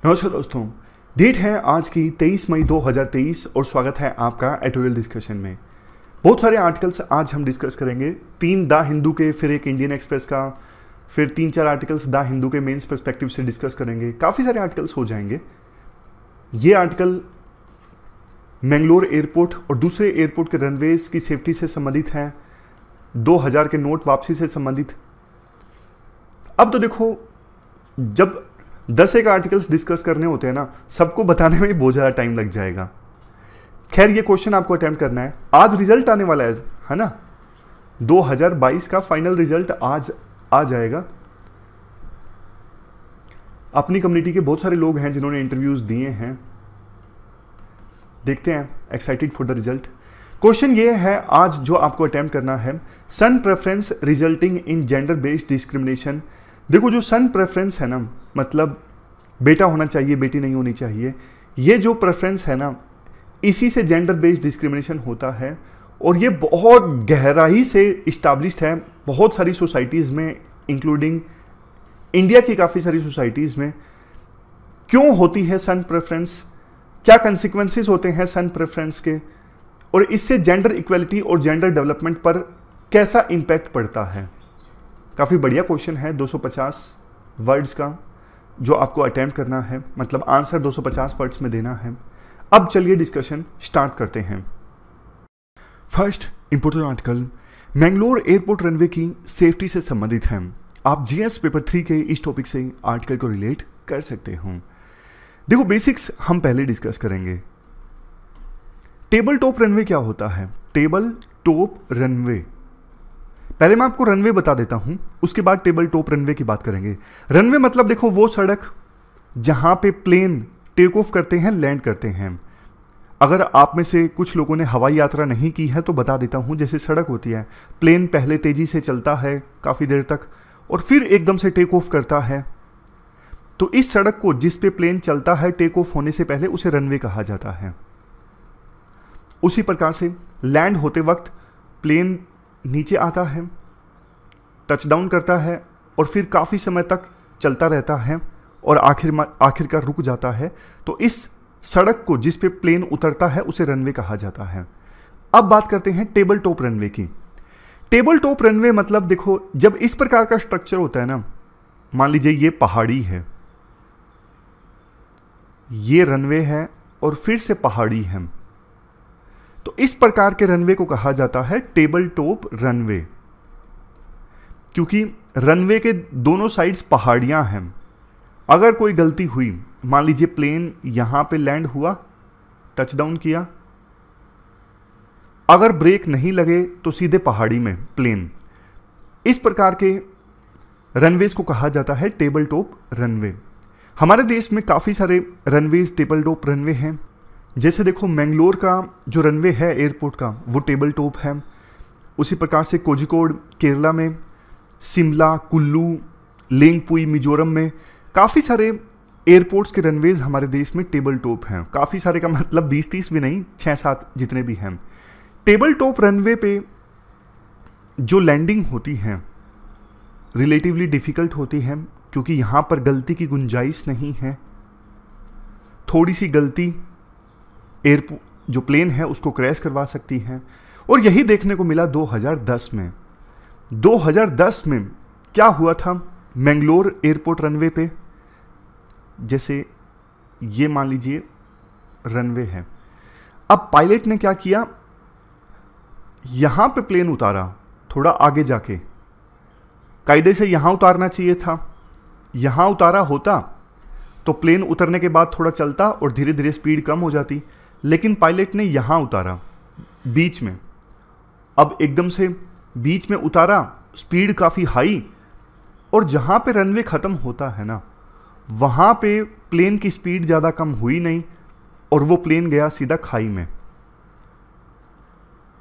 नमस्कार दोस्तों। डेट है आज की 23 मई 2023 और स्वागत है आपका एडिटोरियल डिस्कशन में। बहुत सारे आर्टिकल्स आज हम डिस्कस करेंगे। 3 द हिंदू के, फिर एक इंडियन एक्सप्रेस का, फिर 3-4 आर्टिकल्स द हिंदू के मेंस पर्सपेक्टिव से डिस्कस करेंगे। काफ़ी सारे आर्टिकल्स हो जाएंगे। ये आर्टिकल मैंगलोर एयरपोर्ट और दूसरे एयरपोर्ट के रनवेज की सेफ्टी से संबंधित हैं, 2000 के नोट वापसी से संबंधित। अब तो देखो, जब 10 एक आर्टिकल्स डिस्कस करने होते हैं ना, सबको बताने में बहुत ज़्यादा टाइम लग जाएगा। खैर, ये क्वेश्चन आपको अटेम्प्ट करना है। आज रिजल्ट आने वाला है ना, 2022 का फाइनल रिजल्ट आज आ जाएगा। अपनी कम्युनिटी के बहुत सारे लोग हैं जिन्होंने इंटरव्यूज दिए हैं। देखते हैं, excited for the result. Question ये है आज जो आपको अटेम्प्ट करना है, son preference resulting in gender based discrimination. देखो, जो सन प्रेफरेंस है ना, मतलब बेटा होना चाहिए, बेटी नहीं होनी चाहिए, ये जो प्रेफरेंस है ना, इसी से जेंडर बेस्ड डिस्क्रिमिनेशन होता है। और ये बहुत गहराई से इस्टाब्लिश्ड है बहुत सारी सोसाइटीज़ में, इंक्लूडिंग इंडिया की काफ़ी सारी सोसाइटीज़ में। क्यों होती है सन प्रेफरेंस, क्या कंसिक्वेंसेस होते हैं सन प्रेफरेंस के, और इससे जेंडर इक्वलिटी और जेंडर डेवलपमेंट पर कैसा इम्पैक्ट पड़ता है। काफ़ी बढ़िया क्वेश्चन है, 250 वर्ड्स का, जो आपको अटेम्प्ट करना है, मतलब आंसर 250 वर्ड्स में देना है। अब चलिए डिस्कशन स्टार्ट करते हैं। First important article Mangalore airport runway की सेफ्टी से संबंधित है। आप जीएस पेपर 3 के इस टॉपिक से आर्टिकल को रिलेट कर सकते हो। देखो, बेसिक्स हम पहले डिस्कस करेंगे। टेबल टॉप रनवे क्या होता है? टेबल टॉप रनवे, पहले मैं आपको रनवे बता देता हूं, उसके बाद टेबल टॉप रनवे की बात करेंगे। रनवे मतलब देखो, वो सड़क जहां पे प्लेन टेक ऑफ करते हैं, लैंड करते हैं। अगर आप में से कुछ लोगों ने हवाई यात्रा नहीं की है तो बता देता हूं, जैसे सड़क होती है, प्लेन पहले तेजी से चलता है काफ़ी देर तक और फिर एकदम से टेक ऑफ करता है, तो इस सड़क को जिस पे प्लेन चलता है टेक ऑफ होने से पहले, उसे रनवे कहा जाता है। उसी प्रकार से लैंड होते वक्त प्लेन नीचे आता है, टचडाउन करता है और फिर काफ़ी समय तक चलता रहता है और आखिरकार रुक जाता है, तो इस सड़क को जिस पे प्लेन उतरता है उसे रनवे कहा जाता है। अब बात करते हैं टेबल टॉप रनवे की। टेबल टॉप रनवे मतलब देखो, जब इस प्रकार का स्ट्रक्चर होता है ना, मान लीजिए ये पहाड़ी है, ये रनवे है और फिर से पहाड़ी है, तो इस प्रकार के रनवे को कहा जाता है टेबल टॉप रनवे, क्योंकि रनवे के दोनों साइड्स पहाड़ियां हैं। अगर कोई गलती हुई, मान लीजिए प्लेन यहां पे लैंड हुआ, टचडाउन किया, अगर ब्रेक नहीं लगे तो सीधे पहाड़ी में प्लेन, इस प्रकार के रनवेज को कहा जाता है टेबल टॉप रनवे। हमारे देश में काफ़ी सारे रनवेज टेबल टॉप रनवे हैं। जैसे देखो, मैंगलोर का जो रनवे है एयरपोर्ट का, वो टेबल टॉप है। उसी प्रकार से कोझिकोड केरला में, शिमला, कुल्लू, लेंगपुई मिजोरम में काफ़ी सारे एयरपोर्ट्स के रनवेज हमारे देश में टेबल टॉप हैं। काफ़ी सारे का मतलब 20-30 भी नहीं, 6-7 जितने भी हैं। टेबल टॉप रनवे पे जो लैंडिंग होती है रिलेटिवली डिफ़िकल्ट होती है, क्योंकि यहाँ पर गलती की गुंजाइश नहीं है। थोड़ी सी गलती एयरपोर्ट जो प्लेन है उसको क्रैश करवा सकती है। और यही देखने को मिला 2010 में। 2010 में क्या हुआ था मैंगलोर एयरपोर्ट रनवे पे? जैसे ये मान लीजिए रनवे है, अब पायलट ने क्या किया, यहां पे प्लेन उतारा, थोड़ा आगे जाके, कायदे से यहां उतारना चाहिए था। यहां उतारा होता तो प्लेन उतरने के बाद थोड़ा चलता और धीरे धीरे स्पीड कम हो जाती, लेकिन पायलट ने यहां उतारा बीच में। अब एकदम से बीच में उतारा, स्पीड काफ़ी हाई, और जहां पे रनवे ख़त्म होता है ना, वहां पे प्लेन की स्पीड ज़्यादा कम हुई नहीं और वो प्लेन गया सीधा खाई में।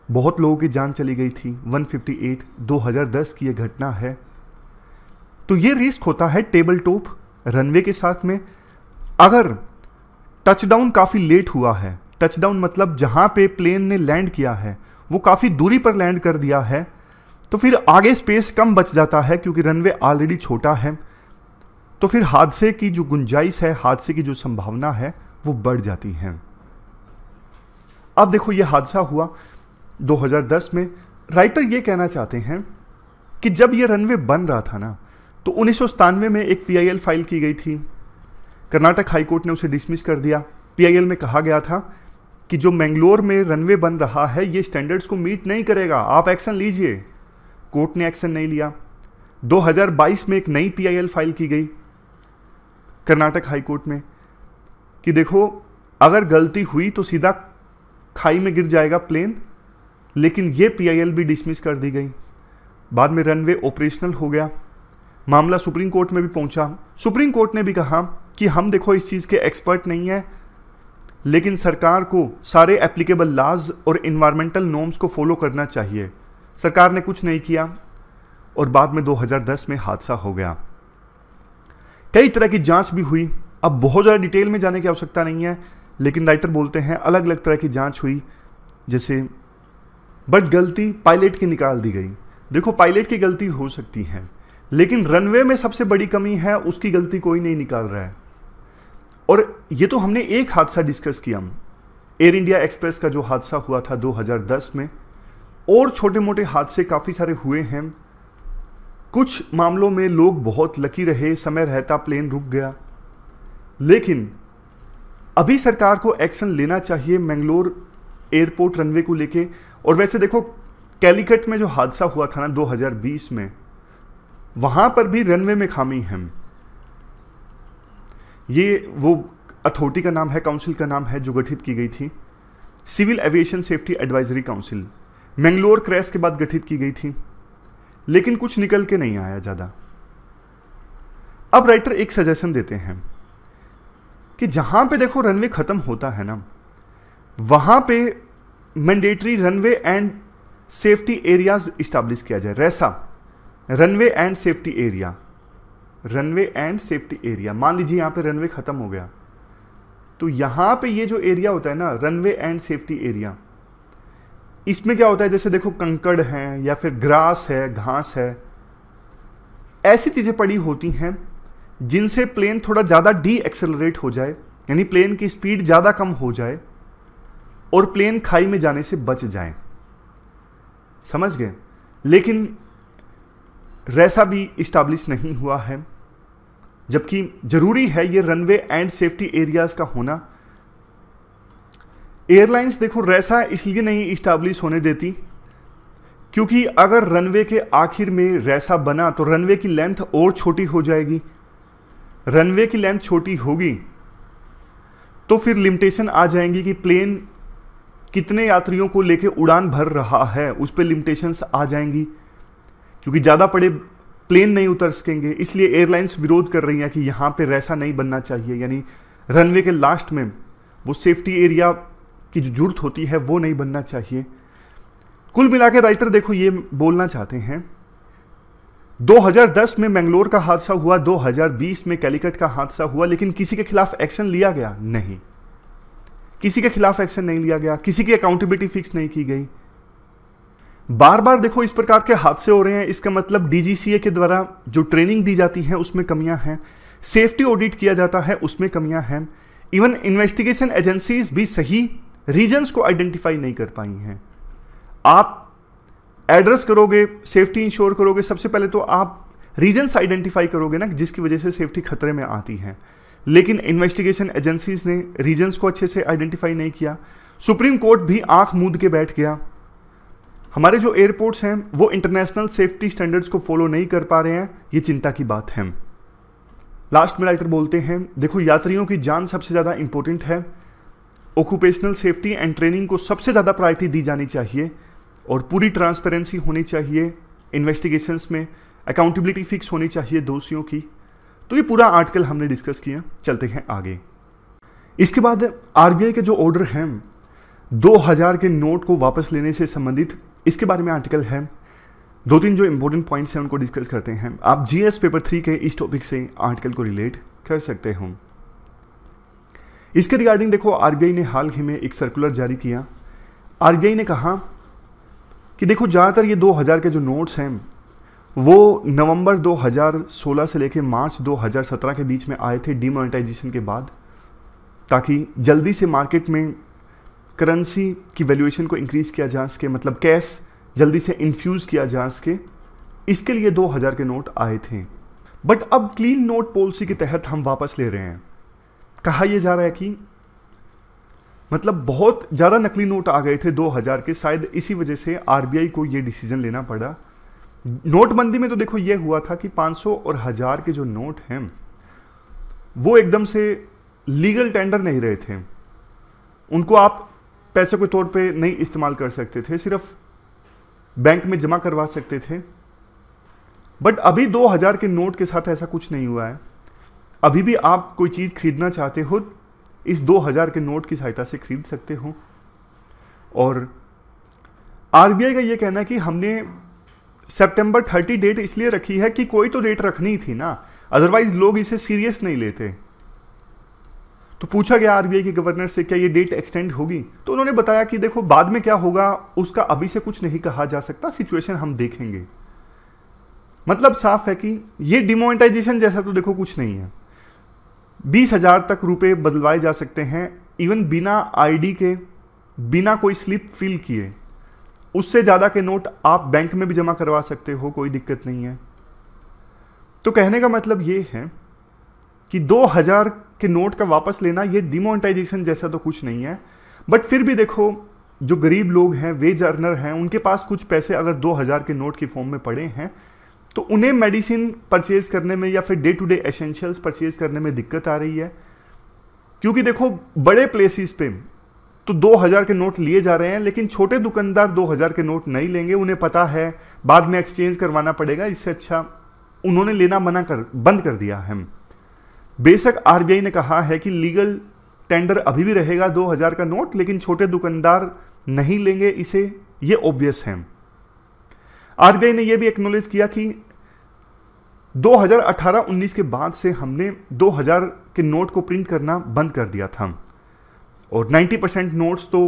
बहुत लोगों की जान चली गई थी। 158, 2010 की ये घटना है। तो ये रिस्क होता है टेबल टॉप रनवे के साथ में। अगर टचडाउन काफ़ी लेट हुआ है, टचडाउन मतलब जहां पे प्लेन ने लैंड किया है वो काफ़ी दूरी पर लैंड कर दिया है, तो फिर आगे स्पेस कम बच जाता है, क्योंकि रनवे ऑलरेडी छोटा है। तो फिर हादसे की जो गुंजाइश है, हादसे की जो संभावना है, वो बढ़ जाती है। अब देखो ये हादसा हुआ 2010 में। राइटर ये कहना चाहते हैं कि जब ये रनवे बन रहा था ना, तो 1997 में एक PIL फाइल की गई थी। कर्नाटक हाईकोर्ट ने उसे डिसमिस कर दिया। PIL में कहा गया था कि जो मैंगलोर में रनवे बन रहा है ये स्टैंडर्ड्स को मीट नहीं करेगा, आप एक्शन लीजिए। कोर्ट ने एक्शन नहीं लिया। 2022 में एक नई PIL फाइल की गई कर्नाटक हाईकोर्ट में कि देखो अगर गलती हुई तो सीधा खाई में गिर जाएगा प्लेन, लेकिन ये PIL भी डिसमिस कर दी गई। बाद में रनवे ऑपरेशनल हो गया। मामला सुप्रीम कोर्ट में भी पहुंचा। सुप्रीम कोर्ट ने भी कहा कि हम देखो इस चीज़ के एक्सपर्ट नहीं है, लेकिन सरकार को सारे एप्लीकेबल लॉज और इन्वायरमेंटल नॉर्म्स को फॉलो करना चाहिए। सरकार ने कुछ नहीं किया और बाद में 2010 में हादसा हो गया। कई तरह की जांच भी हुई। अब बहुत ज़्यादा डिटेल में जाने की आवश्यकता नहीं है, लेकिन राइटर बोलते हैं अलग अलग तरह की जांच हुई, जैसे बट गलती पायलट की निकाल दी गई। देखो पायलट की गलती हो सकती है, लेकिन रनवे में सबसे बड़ी कमी है, उसकी गलती कोई नहीं निकाल रहा है। और ये तो हमने एक हादसा डिस्कस किया, एयर इंडिया एक्सप्रेस का जो हादसा हुआ था 2010 में, और छोटे मोटे हादसे काफ़ी सारे हुए हैं। कुछ मामलों में लोग बहुत लकी रहे, समय रहता प्लेन रुक गया, लेकिन अभी सरकार को एक्शन लेना चाहिए मैंगलोर एयरपोर्ट रनवे को लेके। और वैसे देखो कैलीकट में जो हादसा हुआ था ना 2020 में, वहां पर भी रनवे में खामी है। ये वो अथॉरिटी का नाम है, काउंसिल का नाम है, जो गठित की गई थी, civil aviation safety advisory council, Mangalore crash के बाद गठित की गई थी, लेकिन कुछ निकल के नहीं आया ज़्यादा। अब राइटर एक सजेशन देते हैं कि जहां पे देखो रनवे खत्म होता है ना, वहां पे mandatory runway and safety areas establish किया जाए। रैसा, runway and safety area, runway and safety area. मान लीजिए यहां पे रनवे खत्म हो गया, तो यहां पे ये जो एरिया होता है ना, रनवे एंड सेफ्टी एरिया, इसमें क्या होता है, जैसे देखो कंकड़ है या फिर ग्रास है, घास है, ऐसी चीजें पड़ी होती हैं जिनसे प्लेन थोड़ा ज़्यादा डी एक्सेलरेट हो जाए, यानी प्लेन की स्पीड ज़्यादा कम हो जाए और प्लेन खाई में जाने से बच जाए। समझ गए? लेकिन रैसा भी इस्टेब्लिश नहीं हुआ है, जबकि जरूरी है ये रनवे एंड सेफ्टी एरियाज का होना। एयरलाइंस देखो रैसा इसलिए नहीं इस्टेब्लिश होने देती क्योंकि अगर रनवे के आखिर में रैसा बना तो रनवे की लेंथ और छोटी हो जाएगी। रनवे की लेंथ छोटी होगी तो फिर लिमिटेशन आ जाएंगी कि प्लेन कितने यात्रियों को लेके उड़ान भर रहा है, उस पर लिमिटेशंस आ जाएंगी, क्योंकि ज़्यादा बड़े प्लेन नहीं उतर सकेंगे। इसलिए एयरलाइंस विरोध कर रही हैं कि यहाँ पे रैसा नहीं बनना चाहिए, यानी रनवे के लास्ट में वो सेफ्टी एरिया की जो जरूरत होती है वो नहीं बनना चाहिए। कुल मिला के राइटर देखो ये बोलना चाहते हैं, 2010 में मैंगलोर का हादसा हुआ, 2020 में कैलीकट का हादसा हुआ, लेकिन किसी के खिलाफ एक्शन लिया गया नहीं। किसी के खिलाफ एक्शन नहीं लिया गया, किसी की अकाउंटेबिलिटी फिक्स नहीं की गई। बार बार देखो इस प्रकार के हादसे हो रहे हैं, इसका मतलब DGCA के द्वारा जो ट्रेनिंग दी जाती है उसमें कमियां हैं, सेफ्टी ऑडिट किया जाता है उसमें कमियां हैं, इवन इन्वेस्टिगेशन एजेंसीज भी सही रीजन्स को आइडेंटिफाई नहीं कर पाई हैं। आप एड्रेस करोगे, सेफ्टी इंश्योर करोगे, सबसे पहले तो आप रीजन्स आइडेंटिफाई करोगे ना जिसकी वजह से सेफ्टी खतरे में आती है, लेकिन इन्वेस्टिगेशन एजेंसीज ने रीजन्स को अच्छे से आइडेंटिफाई नहीं किया। सुप्रीम कोर्ट भी आंख मूंद के बैठ गया। हमारे जो एयरपोर्ट्स हैं वो इंटरनेशनल सेफ्टी स्टैंडर्ड्स को फॉलो नहीं कर पा रहे हैं, ये चिंता की बात है। लास्ट में राइटर बोलते हैं, देखो यात्रियों की जान सबसे ज़्यादा इंपॉर्टेंट है, ऑक्यूपेशनल सेफ्टी एंड ट्रेनिंग को सबसे ज़्यादा प्रायोरिटी दी जानी चाहिए और पूरी ट्रांसपेरेंसी होनी चाहिए इन्वेस्टिगेशंस में, अकाउंटेबिलिटी फिक्स होनी चाहिए दोषियों की। तो ये पूरा आर्टिकल हमने डिस्कस किया। चलते हैं आगे। इसके बाद RBI के जो ऑर्डर हैं 2000 के नोट को वापस लेने से संबंधित, इसके बारे में आर्टिकल है। 2-3 जो इंपॉर्टेंट पॉइंट्स हैं उनको डिस्कस करते हैं। आप GS पेपर 3 के इस टॉपिक से आर्टिकल को रिलेट कर सकते हो। इसके रिगार्डिंग देखो RBI ने हाल ही में एक सर्कुलर जारी किया। RBI ने कहा कि देखो ज़्यादातर ये 2000 के जो नोट्स हैं वो नवंबर 2016 से लेकर मार्च 2017 के बीच में आए थे डीमोनेटाइजेशन के बाद, ताकि जल्दी से मार्केट में करेंसी की वैल्यूएशन को इंक्रीज किया जा सके, मतलब कैश जल्दी से इन्फ्यूज किया जा सके, इसके लिए 2000 के नोट आए थे। बट अब क्लीन नोट पॉलिसी के तहत हम वापस ले रहे हैं। कहा यह जा रहा है कि मतलब बहुत ज़्यादा नकली नोट आ गए थे 2000 के, शायद इसी वजह से आरबीआई को यह डिसीजन लेना पड़ा। नोटबंदी में तो देखो यह हुआ था कि 500 और 1000 के जो नोट हैं वो एकदम से लीगल टेंडर नहीं रहे थे, उनको आप पैसे के तौर पे नहीं इस्तेमाल कर सकते थे, सिर्फ बैंक में जमा करवा सकते थे। बट अभी 2000 के नोट के साथ ऐसा कुछ नहीं हुआ है। अभी भी आप कोई चीज़ खरीदना चाहते हो इस 2000 के नोट की सहायता से खरीद सकते हो। और आरबीआई का ये कहना है कि हमने सितंबर 30 डेट इसलिए रखी है कि कोई तो डेट रखनी थी ना, अदरवाइज लोग इसे सीरियस नहीं लेते। तो पूछा गया आरबीआई के गवर्नर से क्या ये डेट एक्सटेंड होगी, तो उन्होंने बताया कि देखो बाद में क्या होगा उसका अभी से कुछ नहीं कहा जा सकता, सिचुएशन हम देखेंगे। मतलब साफ है कि ये डिमोनेटाइजेशन जैसा तो देखो कुछ नहीं है। 20,000 तक रुपए बदलवाए जा सकते हैं, इवन बिना आईडी के, बिना कोई स्लिप फिल किए। उससे ज़्यादा के नोट आप बैंक में भी जमा करवा सकते हो, कोई दिक्कत नहीं है। तो कहने का मतलब ये है कि 2000 के नोट का वापस लेना ये डिमोनेटाइजेशन जैसा तो कुछ नहीं है। बट फिर भी देखो जो गरीब लोग हैं, वेज अर्नर हैं, उनके पास कुछ पैसे अगर 2000 के नोट की फॉर्म में पड़े हैं तो उन्हें मेडिसिन परचेज करने में या फिर day to day essentials purchase करने में दिक्कत आ रही है। क्योंकि देखो बड़े प्लेसेस पे तो 2000 के नोट लिए जा रहे हैं, लेकिन छोटे दुकानदार 2000 के नोट नहीं लेंगे, उन्हें पता है बाद में एक्सचेंज करवाना पड़ेगा। इससे अच्छा उन्होंने लेना बंद कर दिया है। बेशक आरबीआई ने कहा है कि लीगल टेंडर अभी भी रहेगा 2000 का नोट, लेकिन छोटे दुकानदार नहीं लेंगे इसे, ये ऑब्वियस है। आरबीआई ने यह भी एक्नॉलेज किया कि 2018-19 के बाद से हमने 2000 के नोट को प्रिंट करना बंद कर दिया था, और 90% नोट्स तो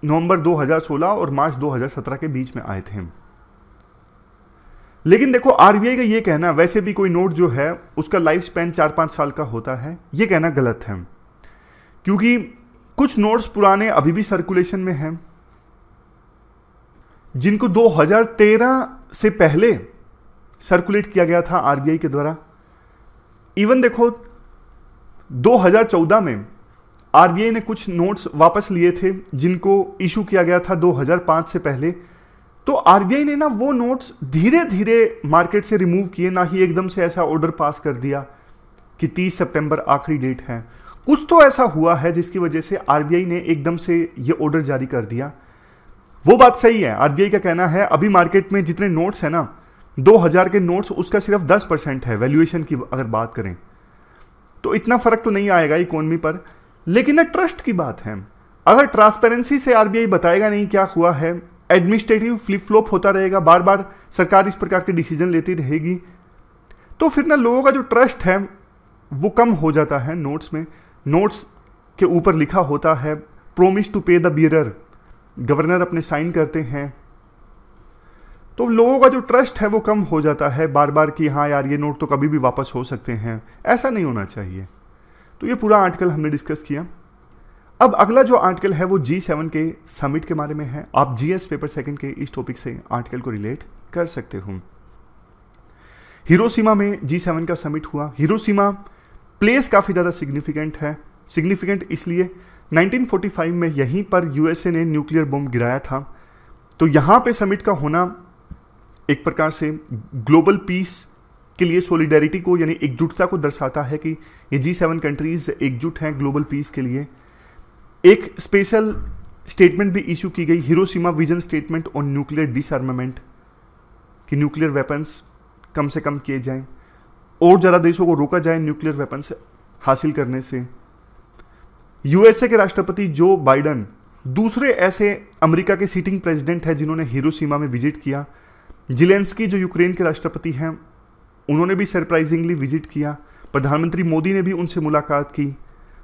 नवंबर 2016 और मार्च 2017 के बीच में आए थे। लेकिन देखो आरबीआई का ये कहना, वैसे भी कोई नोट जो है उसका लाइफ स्पैन 4-5 साल का होता है, ये कहना गलत है। क्योंकि कुछ नोट्स पुराने अभी भी सर्कुलेशन में हैं, जिनको 2013 से पहले सर्कुलेट किया गया था आरबीआई के द्वारा। इवन देखो 2014 में आरबीआई ने कुछ नोट्स वापस लिए थे जिनको इशू किया गया था 2005 से पहले। तो आरबीआई ने ना वो नोट्स धीरे धीरे मार्केट से रिमूव किए, ना ही एकदम से ऐसा ऑर्डर पास कर दिया कि 30 सितंबर आखिरी डेट है। कुछ तो ऐसा हुआ है जिसकी वजह से आरबीआई ने एकदम से ये ऑर्डर जारी कर दिया। वो बात सही है, आरबीआई का कहना है अभी मार्केट में जितने नोट्स हैं ना 2000 के नोट्स, उसका सिर्फ 10% है वैल्यूएशन की अगर बात करें, तो इतना फर्क तो नहीं आएगा इकोनॉमी पर। लेकिन ना ट्रस्ट की बात है, अगर ट्रांसपेरेंसी से आरबीआई बताएगा नहीं क्या हुआ है, एडमिनिस्ट्रेटिव फ्लिप फ्लॉप होता रहेगा, बार बार सरकार इस प्रकार के डिसीजन लेती रहेगी, तो फिर ना लोगों का जो ट्रस्ट है वो कम हो जाता है नोट्स में। नोट्स के ऊपर लिखा होता है प्रोमिस टू पे द बियरर, गवर्नर अपने साइन करते हैं, तो लोगों का जो ट्रस्ट है वो कम हो जाता है बार बार कि हाँ यार ये नोट तो कभी भी वापस हो सकते हैं। ऐसा नहीं होना चाहिए। तो ये पूरा आर्टिकल हमने डिस्कस किया। अब अगला जो आर्टिकल है वो G7 के समिट के बारे में है। आप जीएस पेपर सेकंड के इस टॉपिक से आर्टिकल को रिलेट कर सकते हो। हिरोशिमा में G7 का समिट हुआ। हिरोशिमा प्लेस काफ़ी ज़्यादा सिग्निफिकेंट है। सिग्निफिकेंट इसलिए 1945 में यहीं पर यूएसए ने न्यूक्लियर बम गिराया था, तो यहाँ पे समिट का होना एक प्रकार से ग्लोबल पीस के लिए सॉलिडेरिटी को यानी एकजुटता को दर्शाता है कि ये G7 कंट्रीज एकजुट हैं ग्लोबल पीस के लिए। एक स्पेशल स्टेटमेंट भी इशू की गई, Hiroshima vision statement on nuclear डिसआर्मामेंट, कि न्यूक्लियर वेपन्स कम से कम किए जाएं और ज़्यादा देशों को रोका जाए न्यूक्लियर वेपन्स हासिल करने से। यूएसए के राष्ट्रपति जो बाइडन दूसरे ऐसे अमेरिका के सिटिंग प्रेसिडेंट हैं जिन्होंने हिरोशिमा में विजिट किया। ज़ेलेंस्की जो यूक्रेन के राष्ट्रपति हैं उन्होंने भी सरप्राइजिंगली विजिट किया। प्रधानमंत्री मोदी ने भी उनसे मुलाकात की।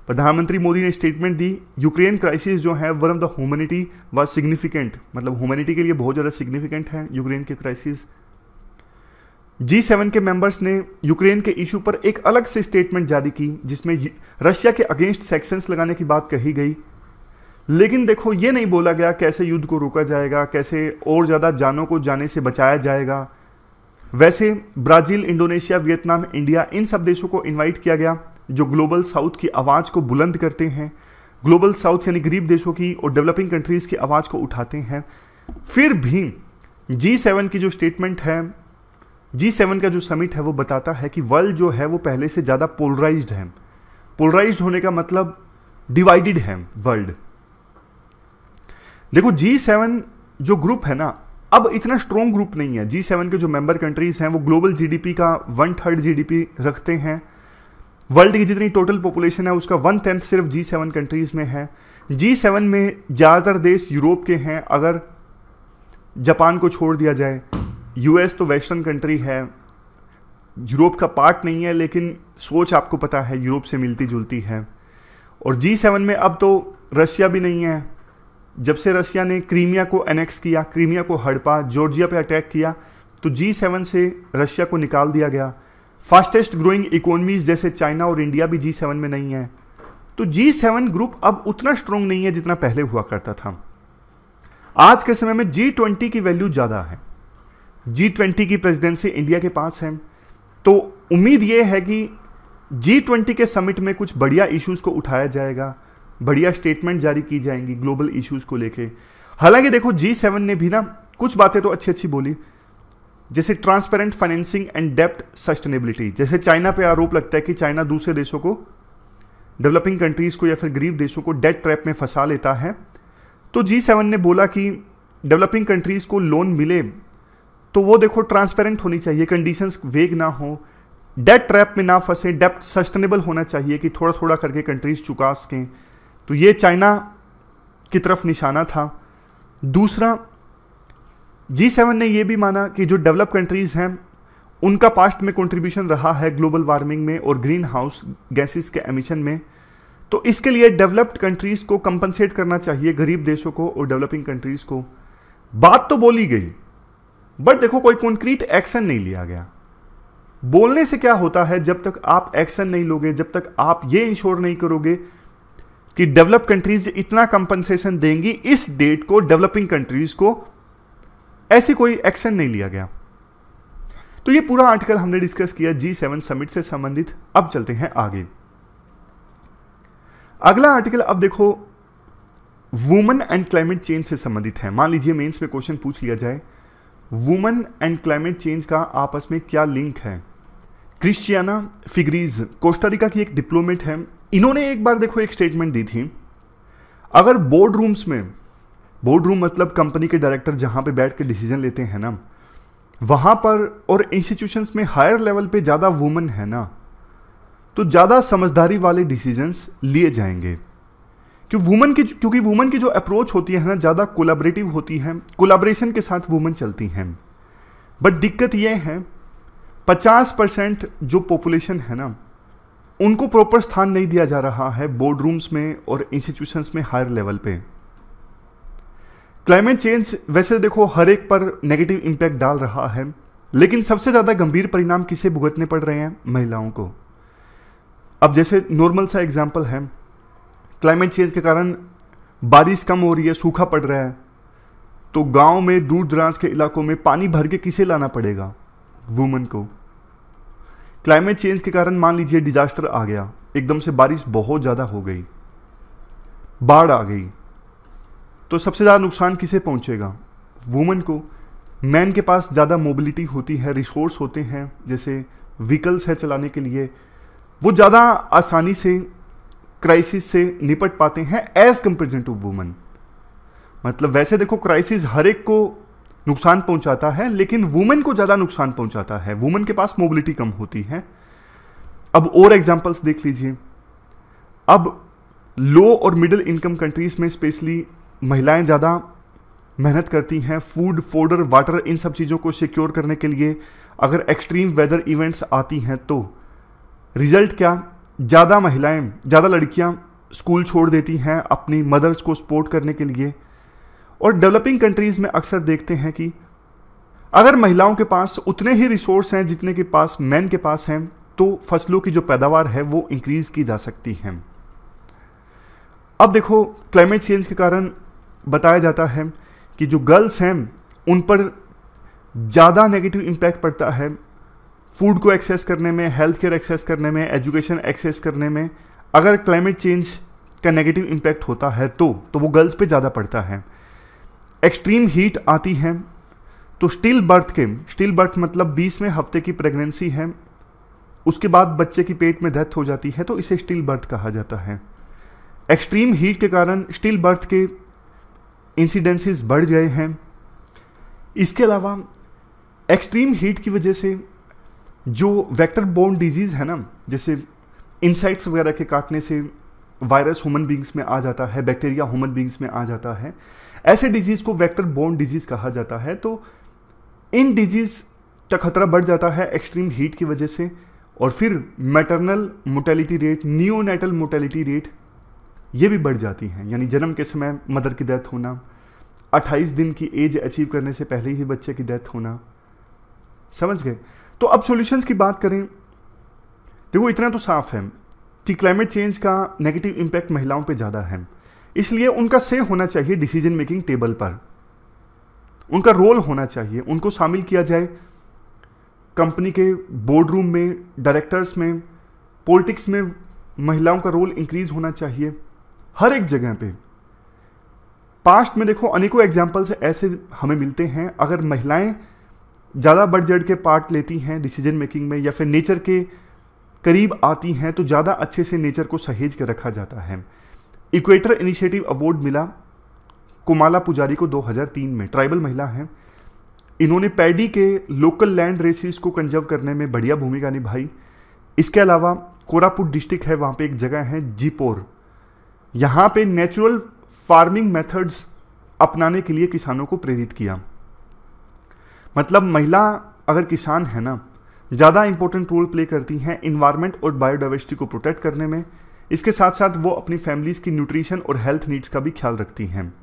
प्रधानमंत्री मोदी ने स्टेटमेंट दी, यूक्रेन क्राइसिस जो है one of the humanity was significant, मतलब ह्यूमैनिटी के लिए बहुत ज़्यादा सिग्निफिकेंट है यूक्रेन के क्राइसिस। G7 के मेंबर्स ने यूक्रेन के इशू पर एक अलग से स्टेटमेंट जारी की जिसमें रशिया के अगेंस्ट सैंक्शंस लगाने की बात कही गई। लेकिन देखो ये नहीं बोला गया कैसे युद्ध को रोका जाएगा, कैसे और ज़्यादा जानों को जाने से बचाया जाएगा। वैसे ब्राज़ील, इंडोनेशिया, वियतनाम, इंडिया, इन सब देशों को इनवाइट किया गया जो ग्लोबल साउथ की आवाज़ को बुलंद करते हैं, ग्लोबल साउथ यानी गरीब देशों की और डेवलपिंग कंट्रीज़ की आवाज़ को उठाते हैं। फिर भी G7 की जो स्टेटमेंट है, G7 का जो समिट है वो बताता है कि वर्ल्ड जो है वो पहले से ज़्यादा पोलराइज्ड है। पोलराइज्ड होने का मतलब डिवाइडेड है वर्ल्ड। देखो G7 जो ग्रुप है ना, अब इतना स्ट्रॉन्ग ग्रुप नहीं है। G7 के जो मेंबर कंट्रीज हैं वो ग्लोबल जीडीपी का 1/3 जीडीपी रखते हैं। वर्ल्ड की जितनी टोटल पॉपुलेशन है उसका 1/10 सिर्फ G7 कंट्रीज में है। G7 में ज़्यादातर देश यूरोप के हैं, अगर जापान को छोड़ दिया जाए। यूएस तो वेस्टर्न कंट्री है, यूरोप का पार्ट नहीं है, लेकिन सोच आपको पता है यूरोप से मिलती जुलती है। और G7 में अब तो रशिया भी नहीं है। जब से रशिया ने क्रीमिया को एनेक्स किया, क्रीमिया को हड़पा, जॉर्जिया पे अटैक किया, तो G7 से रशिया को निकाल दिया गया। फास्टेस्ट ग्रोइंग इकोनॉमीज जैसे चाइना और इंडिया भी G7 में नहीं है। तो G7 ग्रुप अब उतना स्ट्रॉन्ग नहीं है जितना पहले हुआ करता था। आज के समय में G20 की वैल्यू ज़्यादा है। G20 की प्रेसिडेंसी इंडिया के पास है, तो उम्मीद ये है कि G20 के समिट में कुछ बढ़िया इश्यूज़ को उठाया जाएगा, बढ़िया स्टेटमेंट जारी की जाएंगी ग्लोबल इश्यूज़ को लेके। हालांकि देखो G7 ने भी ना कुछ बातें तो अच्छी अच्छी बोली, जैसे ट्रांसपेरेंट फाइनेंसिंग एंड डेप्ट सस्टेनेबिलिटी। जैसे चाइना पे आरोप लगता है कि चाइना दूसरे देशों को, डेवलपिंग कंट्रीज़ को या फिर गरीब देशों को डेट ट्रैप में फंसा लेता है, तो G7 ने बोला कि डेवलपिंग कंट्रीज़ को लोन मिले तो वो देखो ट्रांसपेरेंट होनी चाहिए, कंडीशंस वेग ना हो, डेट ट्रैप में ना फंसे, डेप्ट सस्टेनेबल होना चाहिए कि थोड़ा थोड़ा करके कंट्रीज चुका सकें। तो ये चाइना की तरफ निशाना था। दूसरा, G7 ने ये भी माना कि जो डेवलप कंट्रीज हैं उनका पास्ट में कंट्रीब्यूशन रहा है ग्लोबल वार्मिंग में और ग्रीन हाउस गैसेस के एमिशन में, तो इसके लिए डेवलप्ड कंट्रीज को कंपनसेट करना चाहिए, गरीब देशों को और डेवलपिंग कंट्रीज को। बात तो बोली गई, बट देखो कोई कॉन्क्रीट एक्शन नहीं लिया गया। बोलने से क्या होता है, जब तक आप एक्शन नहीं लोगे, जब तक आप ये इंश्योर नहीं करोगे कि डेवलप कंट्रीज इतना कंपनसेशन देंगी इस डेट को डेवलपिंग कंट्रीज को, ऐसी कोई एक्शन नहीं लिया गया। तो ये पूरा आर्टिकल हमने डिस्कस किया G7 समिट से संबंधित। अब चलते हैं आगे। अगला आर्टिकल अब देखो वुमेन एंड क्लाइमेट चेंज से संबंधित है। मान लीजिए मेंस में क्वेश्चन पूछ लिया जाए, वुमेन एंड क्लाइमेट चेंज का आपस में क्या लिंक है। क्रिस्टियाना फिगरीज कोस्टारिका की एक डिप्लोमेट है, इन्होंने एक बार देखो एक स्टेटमेंट दी थी, अगर बोर्ड रूम्स में, बोर्ड रूम मतलब कंपनी के डायरेक्टर जहां पे बैठ के डिसीजन लेते हैं ना, वहां पर और इंस्टीट्यूशंस में हायर लेवल पे ज़्यादा वुमेन है ना, तो ज़्यादा समझदारी वाले डिसीजंस लिए जाएंगे। क्योंकि वुमेन की जो अप्रोच होती है ना ज़्यादा कोलैबोरेटिव होती है, कोलैबोरेशन के साथ वुमेन चलती हैं। बट दिक्कत यह है 50% जो पॉपुलेशन है ना उनको प्रॉपर स्थान नहीं दिया जा रहा है बोर्ड रूम्स में और इंस्टीट्यूशंस में हायर लेवल पे। क्लाइमेट चेंज वैसे देखो हर एक पर नेगेटिव इंपैक्ट डाल रहा है, लेकिन सबसे ज़्यादा गंभीर परिणाम किसे भुगतने पड़ रहे हैं, महिलाओं को। अब जैसे नॉर्मल सा एग्जाम्पल है, क्लाइमेट चेंज के कारण बारिश कम हो रही है, सूखा पड़ रहा है, तो गांव में दूर दराज के इलाकों में पानी भर के किसे लाना पड़ेगा, वुमेन को। क्लाइमेट चेंज के कारण मान लीजिए डिजास्टर आ गया, एकदम से बारिश बहुत ज़्यादा हो गई, बाढ़ आ गई, तो सबसे ज़्यादा नुकसान किसे पहुंचेगा, वुमेन को। मैन के पास ज़्यादा मोबिलिटी होती है, रिसोर्स होते हैं, जैसे व्हीकल्स है चलाने के लिए, वो ज़्यादा आसानी से क्राइसिस से निपट पाते हैं एज कंपेरिजन टू वुमेन। मतलब वैसे देखो क्राइसिस हर एक को नुकसान पहुंचाता है, लेकिन वुमेन को ज़्यादा नुकसान पहुंचाता है, वुमेन के पास मोबिलिटी कम होती है। अब और एग्जांपल्स देख लीजिए। अब लो और मिडिल इनकम कंट्रीज में स्पेशली महिलाएं ज़्यादा मेहनत करती हैं, फूड, फोडर, वाटर, इन सब चीज़ों को सिक्योर करने के लिए। अगर एक्सट्रीम वेदर इवेंट्स आती हैं तो रिजल्ट क्या, ज़्यादा महिलाएं, ज़्यादा लड़कियां स्कूल छोड़ देती हैं अपनी मदर्स को सपोर्ट करने के लिए। और डेवलपिंग कंट्रीज़ में अक्सर देखते हैं कि अगर महिलाओं के पास उतने ही रिसोर्स हैं जितने के पास मैन के पास हैं, तो फसलों की जो पैदावार है वो इंक्रीज की जा सकती है। अब देखो, क्लाइमेट चेंज के कारण बताया जाता है कि जो गर्ल्स हैं उन पर ज़्यादा नेगेटिव इम्पैक्ट पड़ता है फूड को एक्सेस करने में, हेल्थ केयर एक्सेस करने में, एजुकेशन एक्सेस करने में। अगर क्लाइमेट चेंज का नेगेटिव इम्पैक्ट होता है तो वो गर्ल्स पे ज़्यादा पड़ता है। एक्सट्रीम हीट आती है तो स्टिल बर्थ मतलब 20वें हफ्ते की प्रेगनेंसी है, उसके बाद बच्चे की पेट में डेथ हो जाती है, तो इसे स्टिल बर्थ कहा जाता है। एक्सट्रीम हीट के कारण स्टिल बर्थ के इंसिडेंसेस बढ़ गए हैं। इसके अलावा एक्सट्रीम हीट की वजह से जो वेक्टर बोर्न डिजीज़ है ना, जैसे इंसेक्ट्स वगैरह के काटने से वायरस ह्यूमन बींग्स में आ जाता है, बैक्टीरिया ह्यूमन बींग्स में आ जाता है, ऐसे डिजीज़ को वेक्टर बोर्न डिजीज़ कहा जाता है। तो इन डिजीज़ का खतरा बढ़ जाता है एक्सट्रीम हीट की वजह से। और फिर maternal mortality rate, neonatal mortality rate ये भी बढ़ जाती हैं, यानी जन्म के समय मदर की डेथ होना, 28 दिन की एज अचीव करने से पहले ही बच्चे की डेथ होना। समझ गए? तो अब सॉल्यूशंस की बात करें, देखो इतना तो साफ है कि क्लाइमेट चेंज का नेगेटिव इम्पैक्ट महिलाओं पे ज़्यादा है, इसलिए उनका से होना चाहिए डिसीजन मेकिंग टेबल पर, उनका रोल होना चाहिए, उनको शामिल किया जाए कंपनी के बोर्ड रूम में, डायरेक्टर्स में, पॉलिटिक्स में महिलाओं का रोल इंक्रीज होना चाहिए हर एक जगह पे। पास्ट में देखो अनेकों एग्जाम्पल्स ऐसे हमें मिलते हैं, अगर महिलाएं ज़्यादा बढ़ चढ़ के पार्ट लेती हैं डिसीजन मेकिंग में या फिर नेचर के करीब आती हैं तो ज़्यादा अच्छे से नेचर को सहेज कर रखा जाता है। इक्वेटर इनिशिएटिव अवार्ड मिला कुमाला पुजारी को 2003 में, ट्राइबल महिला हैं। इन्होंने पैडी के लोकल लैंड रेसिस को कंजर्व करने में बढ़िया भूमिका निभाई। इसके अलावा कोरापुट डिस्ट्रिक्ट है, वहाँ पे एक जगह है जीपोर, यहाँ पे नेचुरल फार्मिंग मेथड्स अपनाने के लिए किसानों को प्रेरित किया। मतलब महिला अगर किसान है ना, ज़्यादा इंपॉर्टेंट रोल प्ले करती हैं इन्वायरमेंट और बायोडाइवर्सिटी को प्रोटेक्ट करने में। इसके साथ साथ वो अपनी फैमिलीज़ की न्यूट्रिशन और हेल्थ नीड्स का भी ख्याल रखती हैं।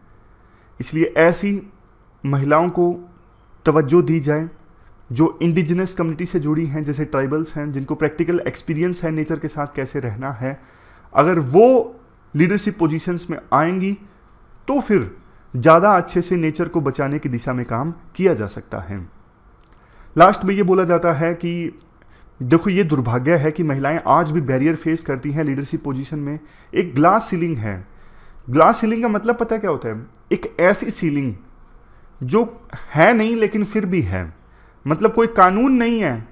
इसलिए ऐसी महिलाओं को तवज्जो दी जाए जो इंडिजिनस कम्युनिटी से जुड़ी हैं, जैसे ट्राइबल्स हैं, जिनको प्रैक्टिकल एक्सपीरियंस है नेचर के साथ कैसे रहना है। अगर वो लीडरशिप पोजीशंस में आएंगी तो फिर ज़्यादा अच्छे से नेचर को बचाने की दिशा में काम किया जा सकता है। लास्ट में ये बोला जाता है कि देखो ये दुर्भाग्य है कि महिलाएं आज भी बैरियर फेस करती हैं लीडरशिप पोजीशन में। एक ग्लास सीलिंग है। ग्लास सीलिंग का मतलब पता है क्या होता है? एक ऐसी सीलिंग जो है नहीं लेकिन फिर भी है, मतलब कोई कानून नहीं है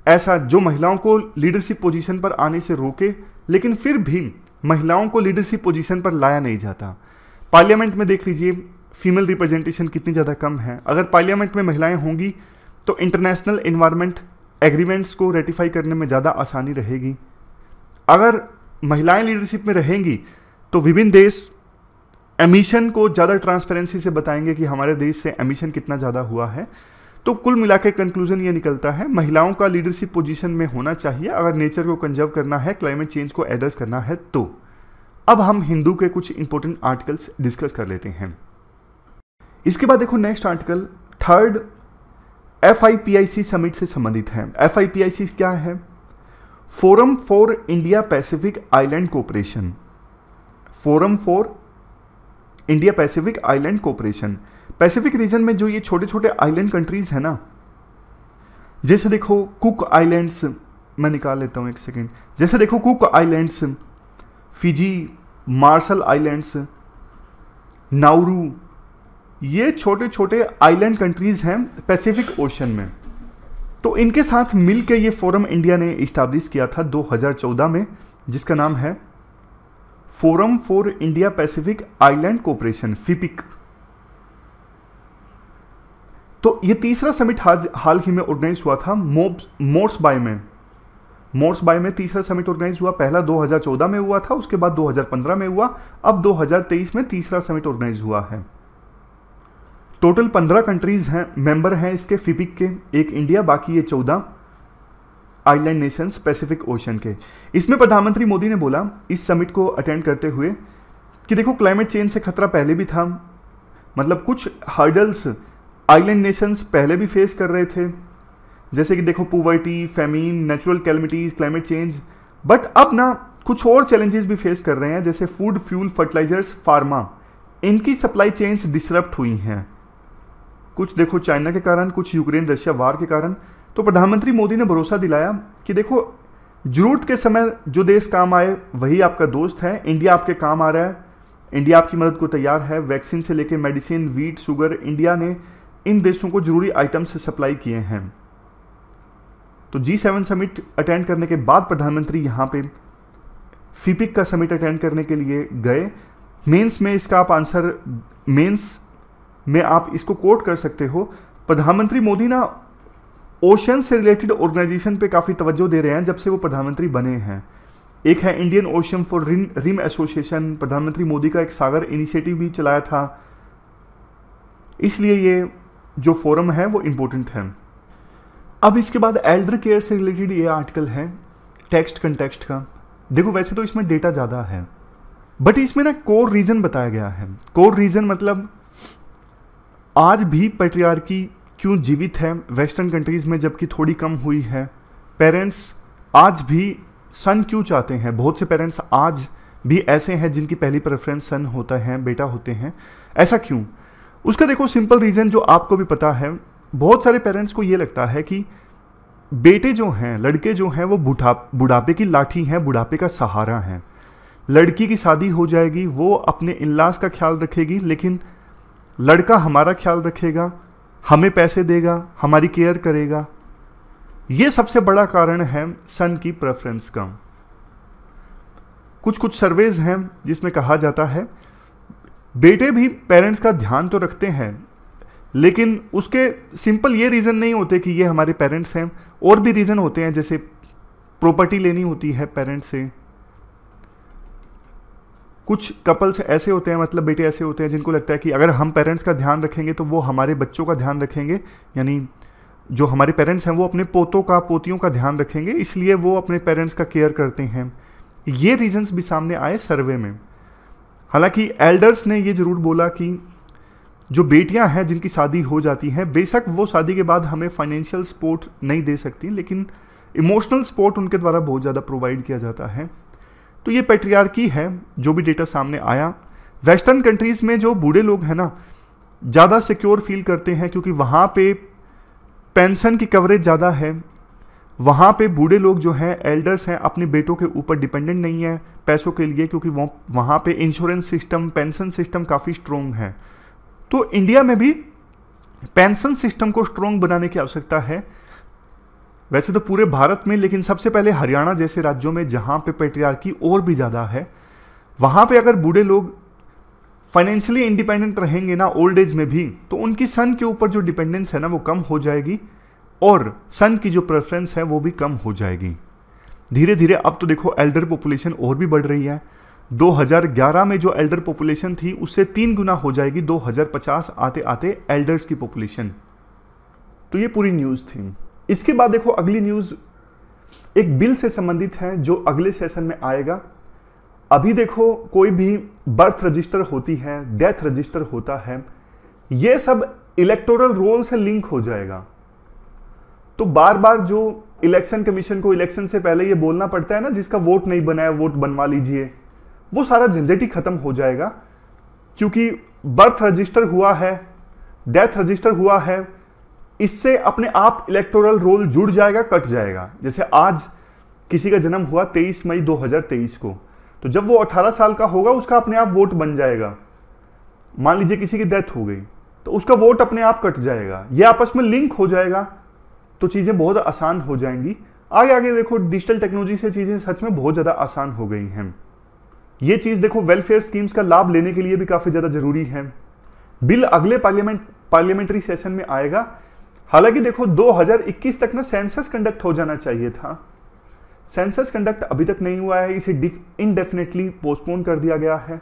ऐसा जो महिलाओं को लीडरशिप पोजीशन पर आने से रोके, लेकिन फिर भी महिलाओं को लीडरशिप पोजीशन पर लाया नहीं जाता। पार्लियामेंट में देख लीजिए फीमेल रिप्रेजेंटेशन कितनी ज़्यादा कम है। अगर पार्लियामेंट में महिलाएं होंगी तो इंटरनेशनल एनवायरनमेंट एग्रीमेंट्स को रेटिफाई करने में ज़्यादा आसानी रहेगी। अगर महिलाएं लीडरशिप में रहेंगी तो विभिन्न देश एमिशन को ज़्यादा ट्रांसपेरेंसी से बताएंगे कि हमारे देश से एमिशन कितना ज़्यादा हुआ है। तो कुल मिला के कंक्लूजन ये निकलता है, महिलाओं का लीडरशिप पोजीशन में होना चाहिए अगर नेचर को कंजर्व करना है, क्लाइमेट चेंज को एड्रेस करना है तो। अब हम हिंदू के कुछ इंपॉर्टेंट आर्टिकल्स डिस्कस कर लेते हैं। इसके बाद देखो next article 3rd FIPIC summit से संबंधित है। FIPIC क्या है? Forum for India Pacific island cooperation. Forum for India Pacific island cooperation. Pacific region में जो ये छोटे छोटे आइलैंड कंट्रीज है ना, जैसे देखो कुक आइलैंड्स, मैं निकाल लेता हूँ एक सेकेंड। जैसे देखो cook islands, Fiji, Marshall Islands, Nauru, ये छोटे छोटे आइलैंड कंट्रीज हैं पैसिफिक ओशन में। तो इनके साथ मिलकर ये फोरम इंडिया ने इस्टेब्लिश किया था 2014 में, जिसका नाम है forum for India Pacific island cooperation, FIPIC. तो ये तीसरा समिट हाल ही में ऑर्गेनाइज हुआ था मोर्स बाय में। मोर्स बाय में तीसरा समिट ऑर्गेनाइज हुआ। पहला 2014 में हुआ था, उसके बाद 2015 में हुआ, अब 2023 में तीसरा समिट ऑर्गेनाइज हुआ है। टोटल 15 कंट्रीज हैं, मेंबर हैं इसके फिपिक के, एक इंडिया, बाकी ये 14 आइलैंड नेशंस पैसिफिक ओशन के। इसमें प्रधानमंत्री मोदी ने बोला इस समिट को अटेंड करते हुए कि देखो क्लाइमेट चेंज से खतरा पहले भी था, मतलब कुछ हर्डल्स आइलैंड नेशंस पहले भी फेस कर रहे थे, जैसे कि देखो poverty, famine, natural calamities, climate change. But अब ना कुछ और चैलेंजेस भी फेस कर रहे हैं, जैसे फूड, फ्यूल, फर्टिलाइजर्स, फार्मा, इनकी सप्लाई चेन्स डिसरप्ट हुई हैं। कुछ देखो चाइना के कारण, कुछ यूक्रेन रशिया वार के कारण। तो प्रधानमंत्री मोदी ने भरोसा दिलाया कि देखो जरूरत के समय जो देश काम आए वही आपका दोस्त है, इंडिया आपके काम आ रहा है, इंडिया आपकी मदद को तैयार है। वैक्सीन से लेकर मेडिसिन, वीट, शुगर, इंडिया ने इन देशों को जरूरी आइटम्स सप्लाई किए हैं। तो G7 समिट अटेंड करने के बाद प्रधानमंत्री यहाँ पे फिपिक का समिट अटेंड करने के लिए गए। मेंस में इसका आप आंसर, मेंस में आप इसको कोट कर सकते हो। प्रधानमंत्री मोदी ना ओशन से रिलेटेड ऑर्गेनाइजेशन पे काफ़ी तवज्जो दे रहे हैं जब से वो प्रधानमंत्री बने हैं। एक है Indian Ocean for Rim Association, प्रधानमंत्री मोदी का एक सागर इनिशिएटिव भी चलाया था, इसलिए ये जो फोरम है वो इम्पोर्टेंट है। अब इसके बाद एल्डर केयर से रिलेटेड ये आर्टिकल है टेक्स्ट कंटेक्स्ट का। देखो वैसे तो इसमें डेटा ज़्यादा है, बट इसमें ना कोर रीज़न बताया गया है। कोर रीज़न मतलब आज भी पैट्रियार्की क्यों जीवित है वेस्टर्न कंट्रीज़ में जबकि थोड़ी कम हुई है। पेरेंट्स आज भी सन क्यों चाहते हैं, बहुत से पेरेंट्स आज भी ऐसे हैं जिनकी पहली प्रेफरेंस सन होता है, बेटा होते हैं, ऐसा क्यों? उसका देखो सिंपल रीज़न जो आपको भी पता है। बहुत सारे पेरेंट्स को ये लगता है कि बेटे जो हैं, लड़के जो हैं, वो बुढ़ापे की लाठी हैं, बुढ़ापे का सहारा हैं। लड़की की शादी हो जाएगी, वो अपने इनलास का ख्याल रखेगी, लेकिन लड़का हमारा ख्याल रखेगा, हमें पैसे देगा, हमारी केयर करेगा। ये सबसे बड़ा कारण है सन की प्रेफरेंस का। कुछ कुछ सर्वेज हैं जिसमें कहा जाता है बेटे भी पेरेंट्स का ध्यान तो रखते हैं, लेकिन उसके सिंपल ये रीज़न नहीं होते कि ये हमारे पेरेंट्स हैं, और भी रीज़न होते हैं, जैसे प्रॉपर्टी लेनी होती है पेरेंट्स से। कुछ कपल्स ऐसे होते हैं, मतलब बेटे ऐसे होते हैं जिनको लगता है कि अगर हम पेरेंट्स का ध्यान रखेंगे तो वो हमारे बच्चों का ध्यान रखेंगे, यानी जो हमारे पेरेंट्स हैं वो अपने पोतों का, पोतियों का ध्यान रखेंगे, इसलिए वो अपने पेरेंट्स का केयर करते हैं। ये रीजंस भी सामने आए सर्वे में। हालांकि एल्डर्स ने ये जरूर बोला कि जो बेटियां हैं जिनकी शादी हो जाती है, बेशक वो शादी के बाद हमें फाइनेंशियल सपोर्ट नहीं दे सकती, लेकिन इमोशनल सपोर्ट उनके द्वारा बहुत ज़्यादा प्रोवाइड किया जाता है। तो ये पैट्रियार्की है जो भी डेटा सामने आया। वेस्टर्न कंट्रीज़ में जो बूढ़े लोग हैं ना, ज़्यादा सिक्योर फील करते हैं क्योंकि वहाँ पे पेंशन की कवरेज ज़्यादा है। वहाँ पे बूढ़े लोग जो हैं, एल्डर्स हैं, अपने बेटों के ऊपर डिपेंडेंट नहीं है पैसों के लिए, क्योंकि वहाँ पे इंश्योरेंस सिस्टम, पेंशन सिस्टम काफ़ी स्ट्रोंग है। तो इंडिया में भी पेंशन सिस्टम को स्ट्रोंग बनाने की आवश्यकता है, वैसे तो पूरे भारत में, लेकिन सबसे पहले हरियाणा जैसे राज्यों में जहाँ पे पैट्रियार्की और भी ज़्यादा है, वहाँ पे अगर बूढ़े लोग फाइनेंशियली इंडिपेंडेंट रहेंगे ना ओल्ड एज में भी, तो उनकी सन के ऊपर जो डिपेंडेंस है ना वो कम हो जाएगी, और सन की जो प्रेफरेंस है वो भी कम हो जाएगी। धीरे धीरे अब तो देखो एल्डर पॉपुलेशन और भी बढ़ रही है। 2011 में जो एल्डर पॉपुलेशन थी उससे 3 गुना हो जाएगी 2050 आते आते एल्डर्स की पॉपुलेशन। तो ये पूरी न्यूज़ थी। इसके बाद देखो अगली न्यूज़ एक बिल से संबंधित है जो अगले सेशन में आएगा। अभी देखो कोई भी बर्थ रजिस्टर होती है, डेथ रजिस्टर होता है, ये सब इलेक्टोरल रोल से लिंक हो जाएगा। तो बार बार जो इलेक्शन कमीशन को इलेक्शन से पहले ये बोलना पड़ता है ना, जिसका वोट नहीं बना है वोट बनवा लीजिए, वो सारा झंझट ही खत्म हो जाएगा, क्योंकि बर्थ रजिस्टर हुआ है, डेथ रजिस्टर हुआ है, इससे अपने आप इलेक्टोरल रोल जुड़ जाएगा, कट जाएगा। जैसे आज किसी का जन्म हुआ 23 मई 2023 को, तो जब वो 18 साल का होगा उसका अपने आप वोट बन जाएगा। मान लीजिए किसी की डेथ हो गई तो उसका वोट अपने आप कट जाएगा, ये आपस में लिंक हो जाएगा, तो चीज़ें बहुत आसान हो जाएंगी। आगे आगे देखो डिजिटल टेक्नोलॉजी से चीज़ें सच में बहुत ज़्यादा आसान हो गई हैं। ये चीज़ देखो वेलफेयर स्कीम्स का लाभ लेने के लिए भी काफ़ी ज़्यादा ज़रूरी है। बिल अगले पार्लियामेंट्री सेशन में आएगा। हालांकि देखो 2021 तक ना सेंसस कंडक्ट हो जाना चाहिए था, सेंसस कंडक्ट अभी तक नहीं हुआ है, इसे इनडेफिनेटली पोस्टपोन कर दिया गया है।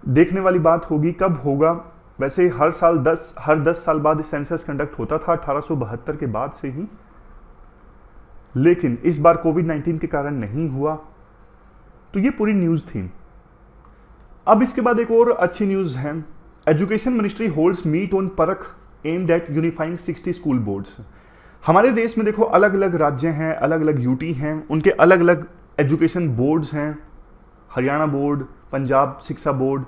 देखने वाली बात होगी कब होगा। वैसे हर 10 साल बाद सेंसस कंडक्ट होता था 1872 के बाद से ही, लेकिन इस बार कोविड-19 के कारण नहीं हुआ। तो ये पूरी न्यूज़ थी। अब इसके बाद एक और अच्छी न्यूज़ है। Education ministry holds meet on Parakh aimed at unifying 60 school boards. हमारे देश में देखो अलग अलग राज्य हैं, अलग अलग यूटी हैं, उनके अलग अलग एजुकेशन बोर्ड्स हैं, हरियाणा बोर्ड, पंजाब शिक्षा बोर्ड।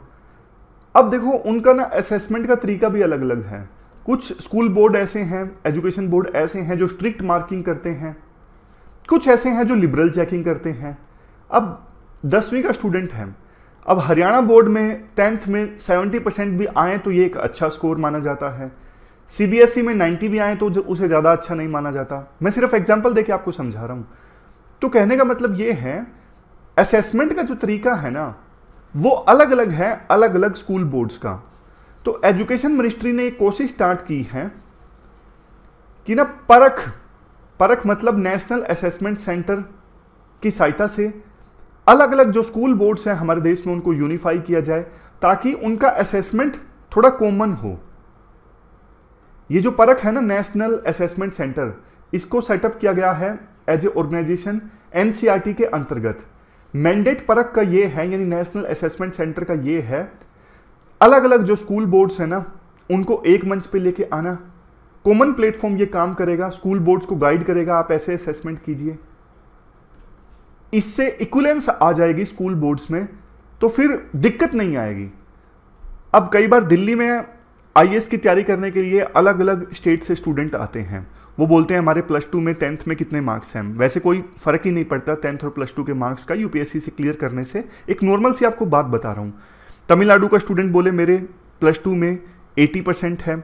अब देखो उनका ना असेसमेंट का तरीका भी अलग अलग है। कुछ स्कूल बोर्ड ऐसे हैं, एजुकेशन बोर्ड ऐसे हैं जो स्ट्रिक्ट मार्किंग करते हैं, कुछ ऐसे हैं जो लिबरल चेकिंग करते हैं। अब 10वीं का स्टूडेंट है, अब हरियाणा बोर्ड में 10th में 70% भी आए तो ये एक अच्छा स्कोर माना जाता है, सीबीएसई में 90 भी आए तो उसे ज़्यादा अच्छा नहीं माना जाता। मैं सिर्फ एग्जाम्पल देके आपको समझा रहा हूँ। तो कहने का मतलब ये है असेसमेंट का जो तरीका है ना वो अलग अलग है अलग अलग स्कूल बोर्ड्स का। तो एजुकेशन मिनिस्ट्री ने एक कोशिश स्टार्ट की है कि ना परख मतलब नेशनल असेसमेंट सेंटर की सहायता से अलग अलग जो स्कूल बोर्ड्स हैं हमारे देश में उनको यूनिफाई किया जाए ताकि उनका असेसमेंट थोड़ा कॉमन हो। ये जो परख है ना नेशनल असेसमेंट सेंटर, इसको सेटअप किया गया है एज ए ऑर्गेनाइजेशन एनसीईआरटी के अंतर्गत। मैंडेट परख का ये है, यानी नेशनल असेसमेंट सेंटर का ये है, अलग अलग जो स्कूल बोर्ड्स है ना उनको एक मंच पे लेके आना, कॉमन प्लेटफॉर्म ये काम करेगा, स्कूल बोर्ड्स को गाइड करेगा, आप ऐसे असेसमेंट कीजिए। इससे इक्विलेंस आ जाएगी स्कूल बोर्ड्स में, तो फिर दिक्कत नहीं आएगी। अब कई बार दिल्ली में आईएएस की तैयारी करने के लिए अलग अलग स्टेट से स्टूडेंट आते हैं, वो बोलते हैं हमारे +2 में 10th में कितने मार्क्स हैं। वैसे कोई फर्क ही नहीं पड़ता 10th और +2 के मार्क्स का यूपीएससी से क्लियर करने से। एक नॉर्मल सी आपको बात बता रहा हूँ, तमिलनाडु का स्टूडेंट बोले मेरे +2 में 80% है,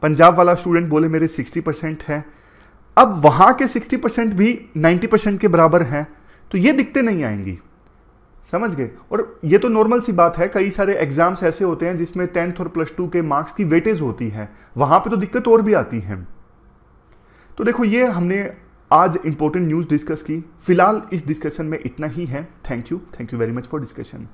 पंजाब वाला स्टूडेंट बोले मेरे 60% है। अब वहाँ के 60% भी 90% के बराबर हैं, तो ये दिक्कतें नहीं आएंगी, समझ गए। और ये तो नॉर्मल सी बात है, कई सारे एग्जाम्स ऐसे होते हैं जिसमें 10th और +2 के मार्क्स की वेटेज होती है, वहाँ पे तो दिक्कत और भी आती है। तो देखो ये हमने आज इंपॉर्टेंट न्यूज़ डिस्कस की। फिलहाल इस डिस्कशन में इतना ही है। Thank you very much for discussion.